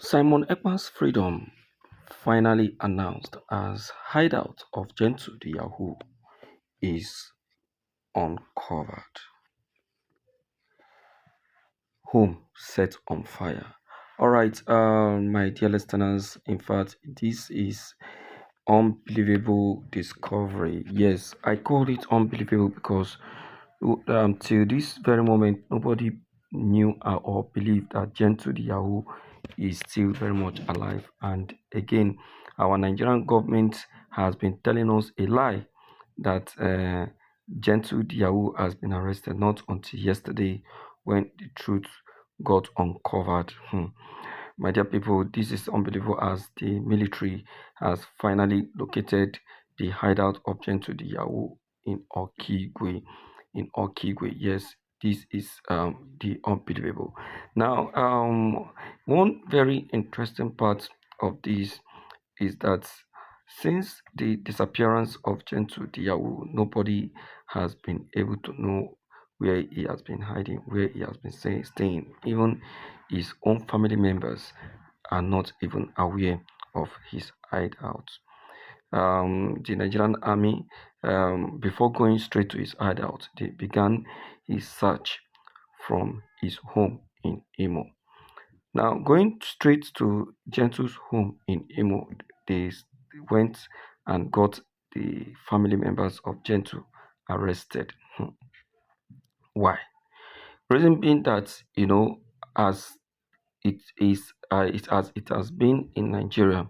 Simon Ekpa's freedom finally announced as Hideout of Gentle the Yahoo is uncovered. Home set on fire. All right, my dear listeners, in fact, this is unbelievable discovery. Yes, I call it unbelievable because till this very moment, nobody knew or believed that Gentle the Yahoo is still very much alive. And again, our Nigerian government has been telling us a lie that Gentle the Yahoo has been arrested, not until yesterday when the truth got uncovered. My dear people, this is unbelievable as the military has finally located the hideout of Gentle the Yahoo in Okigwe. In Okigwe, yes, this is the unbelievable. Now, one very interesting part of this is that since the disappearance of Gentle the Yahoo, nobody has been able to know where he has been hiding, where he has been staying. Even his own family members are not even aware of his hideout. The Nigerian army, before going straight to his hideout, they began his search from his home in Imo. Now, going straight to Gentle's home in Imo, they went and got the family members of Gentle arrested. Why? Reason being that as it has been in Nigeria,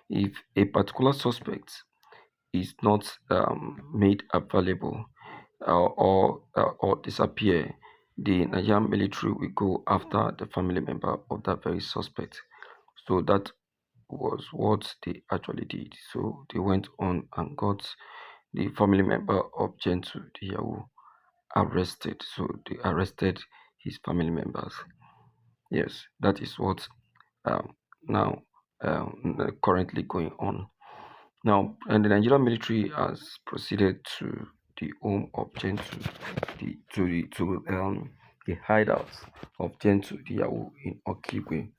if a particular suspect is not made available or disappear, the Nigerian military will go after the family member of that very suspect. So that was what they actually did. So they went on and got the family member of Gentle the Yahoo arrested. So they arrested his family members. Yes, that is what now currently going on. Now, and the Nigerian military has proceeded to the home of Gentle, the hideouts of Gentle the Yahoo in Okigwe.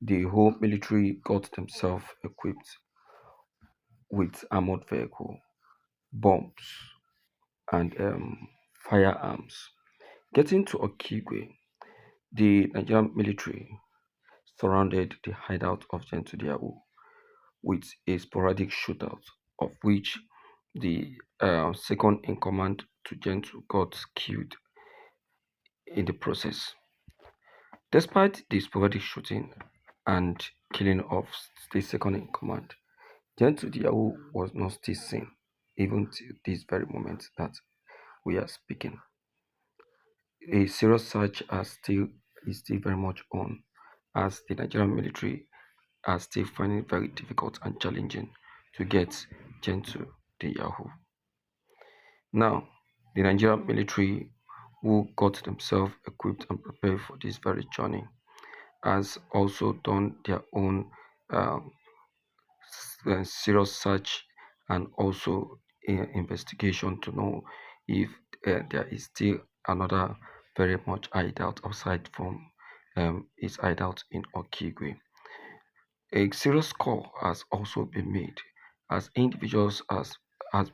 The whole military got themselves equipped with armored vehicle, bombs, and firearms. Getting to Okigwe, the Nigerian military surrounded the hideout of Gentle the Yahoo with a sporadic shootout, of which the second in command to Gentle got killed in the process. Despite the sporadic shooting and killing of the second in command, Gentle the Yahoo was not still seen, even to this very moment that we are speaking. A serious search is still very much on, as the Nigerian military are still finding it very difficult and challenging to get Gentle the Yahoo. Now, the Nigerian military, who got themselves equipped and prepared for this very journey, has also done their own serious search and also investigation to know if there is still another very much hideout aside from his hideout in Okigwe. A serious call has also been made as individuals has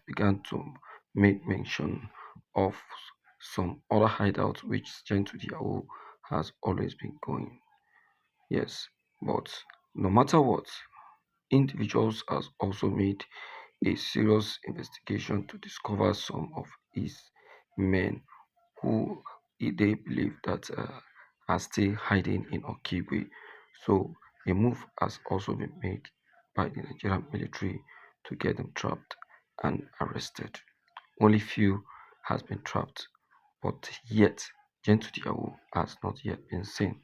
begun to make mention of some other hideouts which Gentle the Yahoo has always been going. Yes, but no matter what, individuals has also made a serious investigation to discover some of his men who they believe that are still hiding in Okigwe. So a move has also been made by the Nigerian military to get them trapped and arrested. Only few has been trapped, but yet Gentle Yahoo has not yet been seen.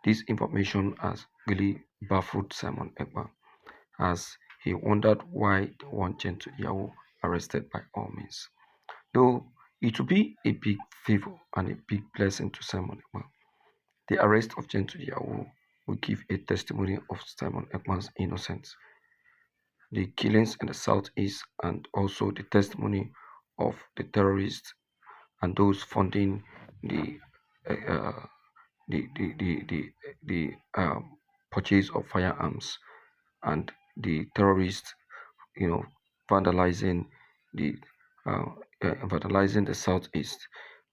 This information has really baffled Simon Ekpa as he wondered why they want Gentle Yahoo arrested by all means. Though it will be a big favor and a big blessing to Simon Ekpa. The arrest of Gentle Yahoo will give a testimony of Simon Ekpa's innocence. The killings in the southeast and also the testimony of the terrorists and those funding the uh, the purchase of firearms, and the terrorists, you know, vandalizing the uh, vandalizing the southeast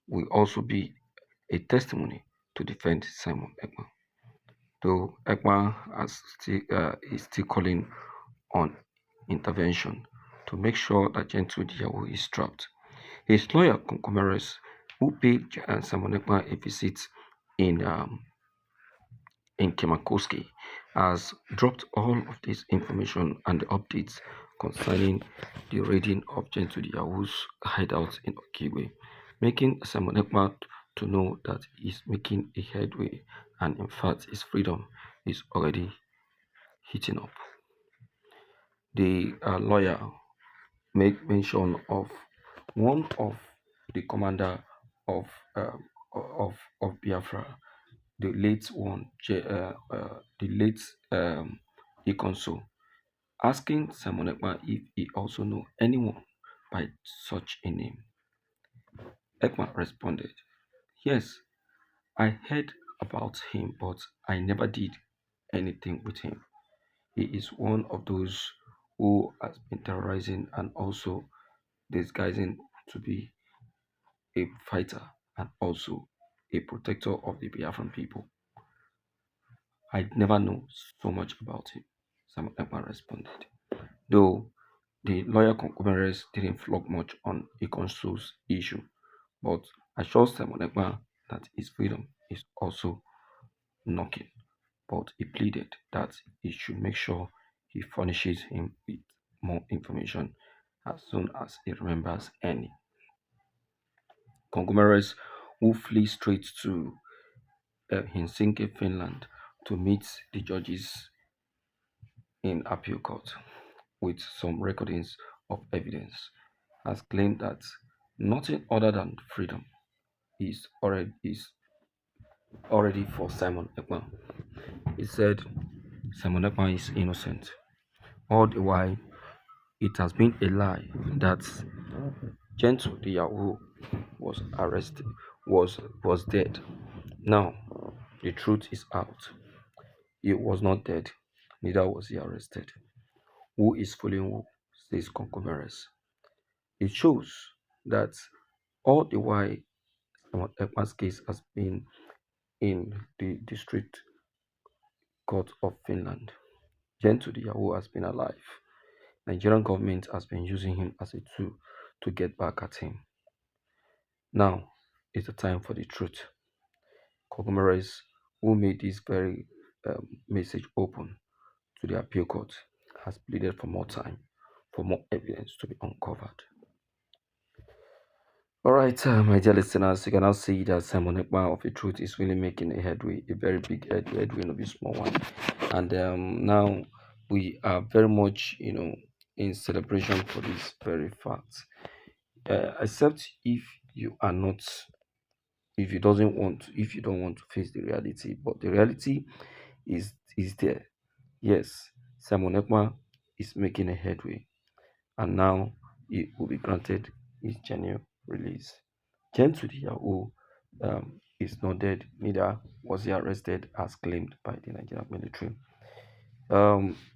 will also be a testimony to defend Simon Ekpa. Though Ekpa is still calling on intervention to make sure that Gentle Yahoo is trapped. His lawyer, Concomeres, who paid Simon Ekpa a visit in Kemakoski, has dropped all of this information and the updates concerning the raiding of Gentle Yahoo's hideout in Okigwe, making Simon Ekpa to know that he's making a headway and in fact his freedom is already heating up. The lawyer made mention of one of the commander of Biafra, the late one, the late Ikonso, asking Simon Ekpa if he also know anyone by such a name. Ekpa responded, "Yes, I heard about him, but I never did anything with him. He is one of those who has been terrorizing and also disguising to be a fighter and also a protector of the Biafran people. I never know so much about him," Simon Ekpa responded. Though the lawyer Concomeres didn't flog much on Ikonso's issue, but assured Simon Ekpa that his freedom is also knocking. But he pleaded that he should make sure he furnishes him with more information as soon as he remembers any. Concomeres, who flee straight to Helsinki, Finland, to meet the judges in appeal court with some recordings of evidence, has claimed that nothing other than freedom is already for Simon Ekpa. He said Simon Ekpa is innocent. All the while, it has been a lie that Gentle the Yahoo was arrested, was dead. Now the truth is out. He was not dead, neither was he arrested. Who is fooling who? Says Concomeres. It shows that all the while Simon Ekpa's case has been in the district court of Finland. Gentle the Yahoo has been alive. Nigerian government has been using him as a tool to get back at him. Now is the time for the truth. Concomeres, who made this very message open to the appeal court, has pleaded for more time, for more evidence to be uncovered. All right, my dear listeners, you can now see that Simon Ekpa of the Truth is really making a headway, a very big headway, not a small one. And now we are very much, in celebration for this very fact. Except if you are not, if you don't want to face the reality, but the reality is there. Yes, Simon Ekpa is making a headway, and now he will be granted his genuine release. Gentle Yahoo is not dead, neither was he arrested as claimed by the Nigerian military.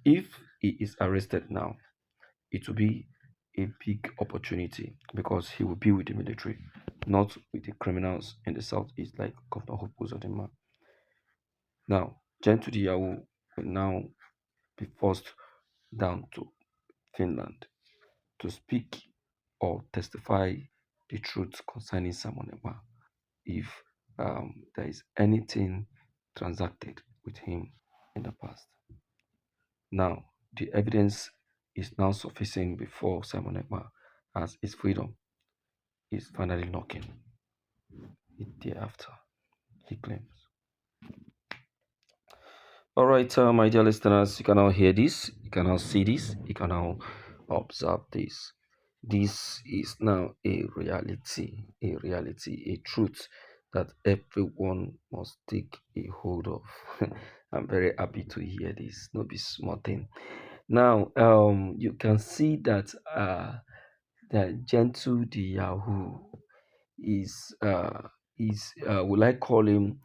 If he is arrested now, it will be a big opportunity because he will be with the military, not with the criminals in the southeast like Governor Hope Uzodinma. Now, Gentle Yahoo will now be forced down to Finland to speak or testify the truth concerning Simon Ekpa if there is anything transacted with him in the past. Now, the evidence is now sufficing before Simon Ekpa as his freedom is finally knocking the day after, he claims. All right, my dear listeners, you can now hear this, you can now see this, you can now observe this. This is now a truth that everyone must take a hold of. I'm very happy to hear this. No be small thing. Now, you can see that the Gentle the Yahoo is will I call him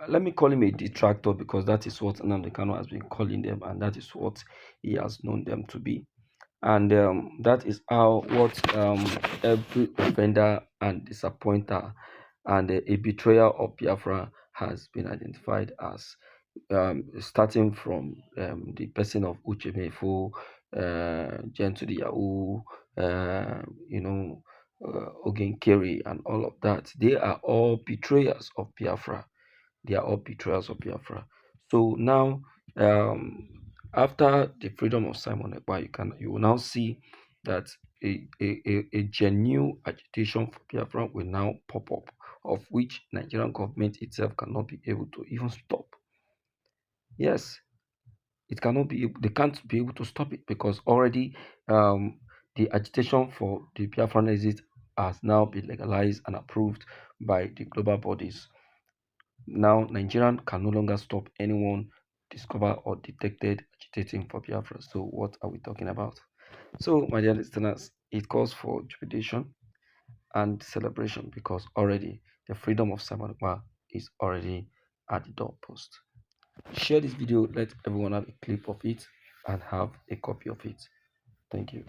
let me call him a detractor because that is what Nnamdi Kanu has been calling them, and that is what he has known them to be. And that is how what every offender and disappointer and a betrayer of Biafra has been identified as, starting from the person of Uchemefo, Jen to the Yahoo, you know, Ogenkere, and all of that. They are all betrayers of Biafra. They are all betrayals of Biafra. So now, um, after the freedom of Simon Ekpa, you will now see that a genuine agitation for Biafra will now pop up, of which Nigerian government itself cannot be able to even stop. Yes, it cannot be. They can't be able to stop it because already the agitation for the Biafran exit has now been legalized and approved by the global bodies. Now, Nigerian can no longer stop anyone discovered or detected agitating for Biafra. So, what are we talking about? So, my dear listeners, it calls for jubilation and celebration because already the freedom of Simon Ekpa is already at the doorpost. Share this video, let everyone have a clip of it and have a copy of it. Thank you.